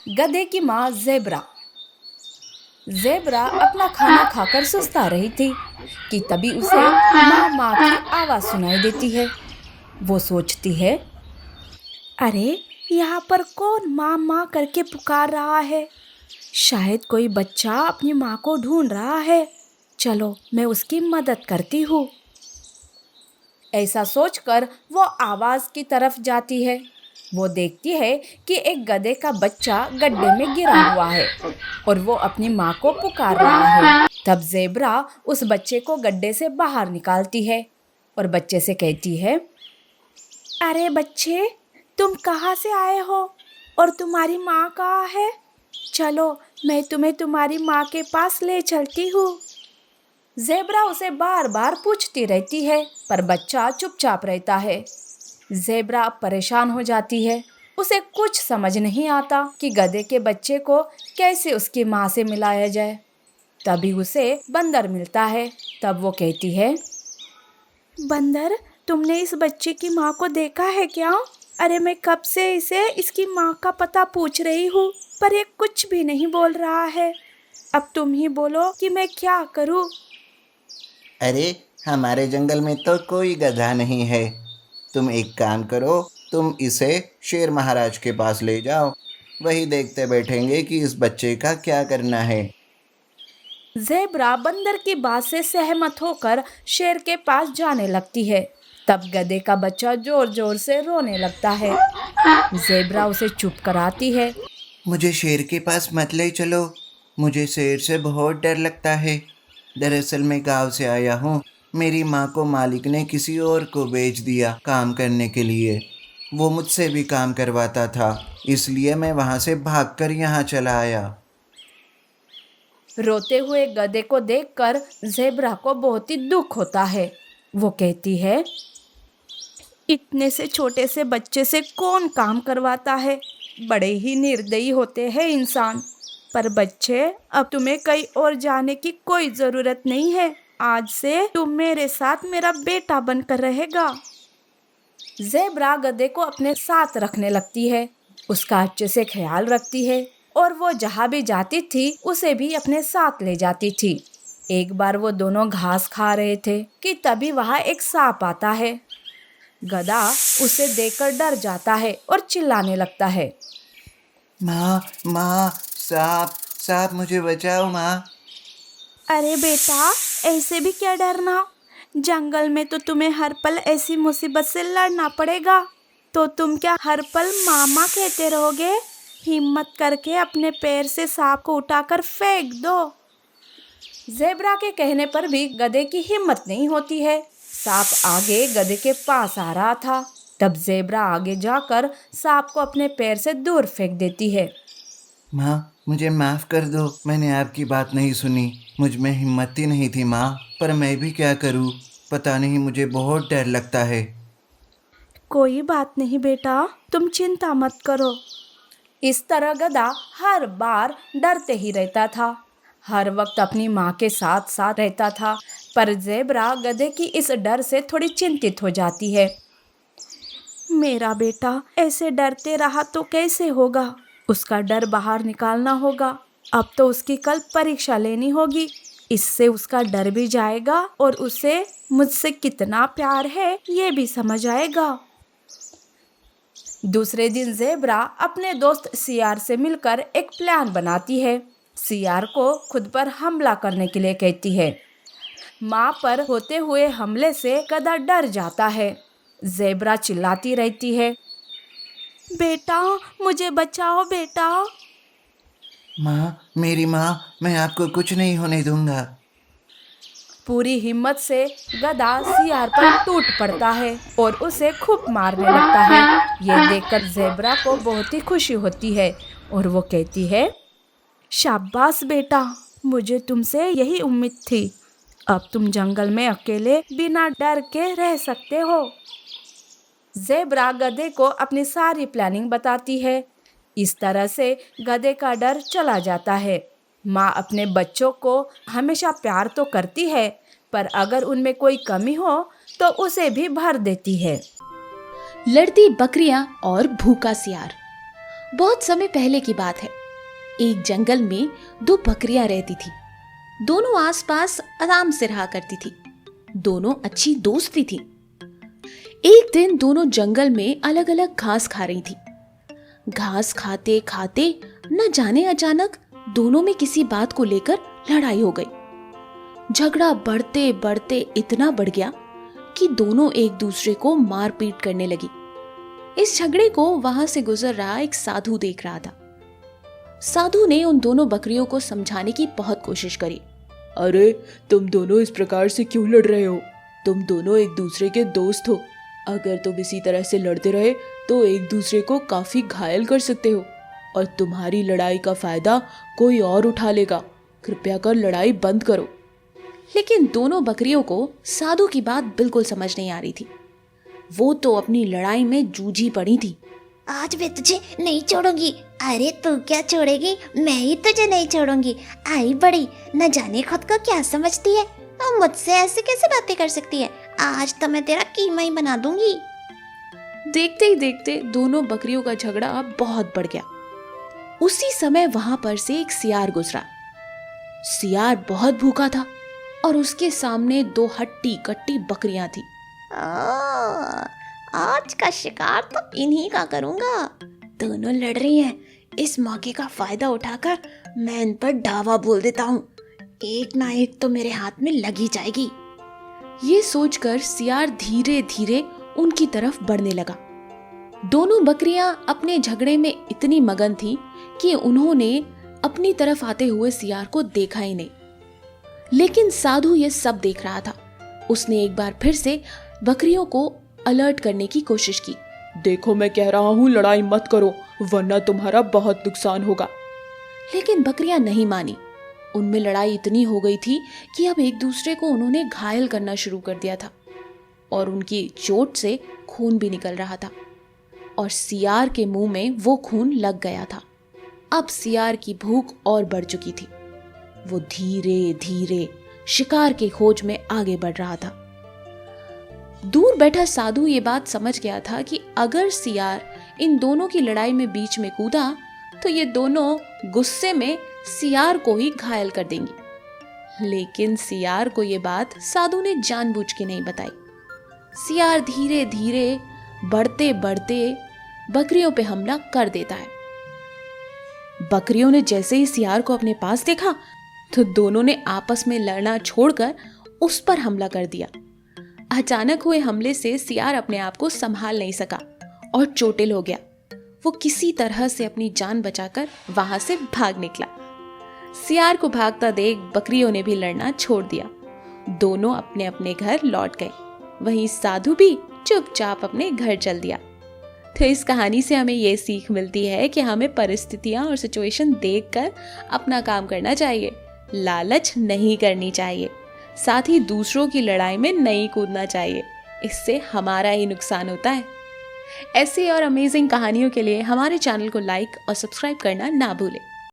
गधे की माँ ज़ेब्रा। ज़ेब्रा अपना खाना खाकर सुस्ता रही थी कि तभी उसे माँ माँ की आवाज़ सुनाई देती है। वो सोचती है, अरे यहाँ पर कौन माँ माँ करके पुकार रहा है। शायद कोई बच्चा अपनी माँ को ढूंढ रहा है। चलो मैं उसकी मदद करती हूँ। ऐसा सोचकर वो आवाज़ की तरफ जाती है। वो देखती है कि एक गधे का बच्चा गड्ढे में गिरा हुआ है और वो अपनी माँ को पुकार रहा है। तब ज़ेब्रा उस बच्चे को गड्ढे से बाहर निकालती है और बच्चे से कहती है, अरे बच्चे, तुम कहाँ से आए हो और तुम्हारी माँ कहाँ है? चलो मैं तुम्हें तुम्हारी माँ के पास ले चलती हूँ। ज़ेब्रा उसे बार बार पूछती रहती है पर बच्चा चुपचाप रहता है। ज़ेब्रा परेशान हो जाती है। उसे कुछ समझ नहीं आता कि गधे के बच्चे को कैसे उसकी माँ से मिलाया जाए। तभी उसे बंदर मिलता है। तब वो कहती है, बंदर, तुमने इस बच्चे की माँ को देखा है क्या? अरे मैं कब से इसे इसकी माँ का पता पूछ रही हूँ पर ये कुछ भी नहीं बोल रहा है। अब तुम ही बोलो कि मैं क्या करूँ। अरे, हमारे जंगल में तो कोई गधा नहीं है। तुम एक काम करो, तुम इसे शेर महाराज के पास ले जाओ। वही देखते बैठेंगे कि इस बच्चे का क्या करना है। ज़ेब्रा बंदर की बात से सहमत होकर शेर के पास जाने लगती है। तब गधे का बच्चा जोर जोर से रोने लगता है। ज़ेब्रा उसे चुप कराती है। मुझे शेर के पास मत ले चलो। मुझे शेर से बहुत डर लगता है। दरअसल मैं गांव से आया हूँ। मेरी माँ को मालिक ने किसी और को बेच दिया काम करने के लिए। वो मुझसे भी काम करवाता था, इसलिए मैं वहाँ से भागकर यहाँ चला आया। रोते हुए गधे को देखकर ज़ेब्रा को बहुत ही दुख होता है। वो कहती है, इतने से छोटे से बच्चे से कौन काम करवाता है। बड़े ही निर्दयी होते हैं इंसान। पर बच्चे, अब तुम्हें कहीं और जाने की कोई जरूरत नहीं है। आज से तुम मेरे साथ मेरा बेटा बनकर रहेगा। ज़ेब्रा गधे को अपने साथ रखने लगती है। उसका अच्छे से ख्याल रखती है और वो जहाँ भी जाती थी उसे भी अपने साथ ले जाती थी। एक बार वो दोनों घास खा रहे थे कि तभी वहाँ एक सांप आता है। गधा उसे देखकर डर जाता है और चिल्लाने लगता है। माँ, माँ, सांप, सांप, मुझे बचाओ माँ। अरे बेटा, ऐसे भी क्या डरना। जंगल में तो तुम्हें हर पल ऐसी मुसीबत से लड़ना पड़ेगा। तो तुम क्या हर पल मामा कहते रहोगे? हिम्मत करके अपने पैर से सांप को उठाकर फेंक दो। ज़ेब्रा के कहने पर भी गधे की हिम्मत नहीं होती है। सांप आगे गधे के पास आ रहा था। तब ज़ेब्रा आगे जाकर सांप को अपने पैर से दूर फेंक देती है। माँ, मुझे माफ़ कर दो। मैंने आपकी बात नहीं सुनी। मुझ में हिम्मत ही नहीं थी माँ। पर मैं भी क्या करूँ? पता नहीं, मुझे बहुत डर लगता है। कोई बात नहीं बेटा, तुम चिंता मत करो। इस तरह गधा हर बार डरते ही रहता था। हर वक्त अपनी माँ के साथ साथ रहता था। पर ज़ेब्रा गधे की इस डर से थोड़ी चिंतित हो जाती है। मेरा बेटा ऐसे डरते रहा तो कैसे होगा। उसका डर बाहर निकालना होगा। अब तो उसकी कल परीक्षा लेनी होगी। इससे उसका डर भी जाएगा और उसे मुझसे कितना प्यार है ये भी समझ आएगा। दूसरे दिन ज़ेब्रा अपने दोस्त सियार से मिलकर एक प्लान बनाती है। सियार को खुद पर हमला करने के लिए कहती है। माँ पर होते हुए हमले से गधा डर जाता है। ज़ेब्रा चिल्लाती रहती है, बेटा मुझे बचाओ बेटा। माँ, मेरी माँ, मैं आपको कुछ नहीं होने दूंगा। पूरी हिम्मत से गधा सियार पर टूट पड़ता है और उसे खूब मारने लगता है। ये देखकर ज़ेब्रा को बहुत ही खुशी होती है और वो कहती है, शाबाश बेटा, मुझे तुमसे यही उम्मीद थी। अब तुम जंगल में अकेले बिना डर के रह सकते हो। ज़ेब्रा गधे को अपनी सारी प्लानिंग बताती है। इस तरह से गधे का डर चला जाता है। माँ अपने बच्चों को हमेशा प्यार तो करती है पर अगर उनमें कोई कमी हो तो उसे भी भर देती है। लड़ती बकरियां और भूखा सियार। बहुत समय पहले की बात है। एक जंगल में दो बकरियां रहती थी। दोनों आसपास आराम से रहा करती थी। दोनों अच्छी दोस्त भी थी। एक दिन दोनों जंगल में अलग अलग घास खा रही थी। घास खाते खाते न जाने अचानक दोनों में किसी बात को लेकर लड़ाई हो गई। झगड़ा बढ़ते बढ़ते इतना बढ़ गया कि दोनों एक दूसरे को मार पीट करने लगी। इस झगड़े को वहां से गुजर रहा एक साधु देख रहा था। साधु ने उन दोनों बकरियों को समझाने की बहुत कोशिश करी। अरे तुम दोनों इस प्रकार से क्यों लड़ रहे हो? तुम दोनों एक दूसरे के दोस्त हो। अगर तुम इसी तरह से लड़ते रहे तो एक दूसरे को काफी घायल कर सकते हो और तुम्हारी लड़ाई का फायदा कोई और उठा लेगा। कृपया कर लड़ाई बंद करो। लेकिन दोनों बकरियों को साधु की बात बिल्कुल समझ नहीं आ रही थी। वो तो अपनी लड़ाई में जूझी पड़ी थी। आज मैं तुझे नहीं छोड़ूंगी। अरे तू क्या छोड़ेगी, मैं ही तुझे नहीं छोड़ूंगी। आई बड़ी न जाने खुद को क्या समझती है और मुझसे ऐसे कैसे बातें कर सकती है। आज तो मैं तेरा कीमा ही बना दूंगी। देखते ही देखते दोनों बकरियों का झगड़ा बहुत बढ़ गया। उसी समय वहां पर से एक सियार गुजरा। सियार बहुत भूखा था और उसके सामने दो हट्टी कट्टी बकरियां थी। आज का शिकार तो इन्हीं का करूंगा। दोनों लड़ रही हैं। इस मौके का फायदा उठाकर मैं इन पर डावा बोल देता हूँ। एक ना एक तो मेरे हाथ में लगी जाएगी। ये सोचकर सियार धीरे धीरे उनकी तरफ बढ़ने लगा। दोनों बकरियां अपने झगड़े में इतनी मगन थी कि उन्होंने अपनी तरफ आते हुए सियार को देखा ही नहीं। लेकिन साधु ये सब देख रहा था। उसने एक बार फिर से बकरियों को अलर्ट करने की कोशिश की। देखो मैं कह रहा हूँ लड़ाई मत करो वरना तुम्हारा बहुत नुकसान होगा। लेकिन बकरियां नहीं मानी। उनमें लड़ाई इतनी हो गई थी कि अब एक दूसरे को उन्होंने घायल करना शुरू कर दिया था और उनकी चोट से खून भी निकल रहा था और सियार के मुंह में वो खून लग गया था। अब सियार की भूख और बढ़ चुकी थी। वो धीरे धीरे शिकार की खोज में आगे बढ़ रहा था। दूर बैठा साधु ये बात समझ गया था कि अगर सियार इन दोनों की लड़ाई में बीच में कूदा तो ये दोनों गुस्से में सियार को ही घायल कर देंगी। लेकिन सियार को ये बात साधु ने जानबूझ के नहीं बताई। सियार धीरे धीरे बढ़ते बढ़ते बकरियों पे हमला कर देता है। बकरियों ने जैसे ही सियार को अपने पास देखा तो दोनों ने आपस में लड़ना छोड़कर उस पर हमला कर दिया। अचानक हुए हमले से सियार अपने आप को संभाल नहीं सका और चोटिल हो गया। वो किसी तरह से अपनी जान बचाकर वहां से भाग निकला। सियार को भागता देख बकरियों ने भी लड़ना छोड़ दिया। दोनों अपने अपने घर लौट गए। वहीं साधु भी चुपचाप अपने घर चल दिया। तो इस कहानी से हमें ये सीख मिलती है कि हमें परिस्थितियां और सिचुएशन देखकर अपना काम करना चाहिए। लालच नहीं करनी चाहिए। साथ ही दूसरों की लड़ाई में नहीं कूदना चाहिए। इससे हमारा ही नुकसान होता है। ऐसी और अमेजिंग कहानियों के लिए हमारे चैनल को लाइक और सब्सक्राइब करना ना भूलें।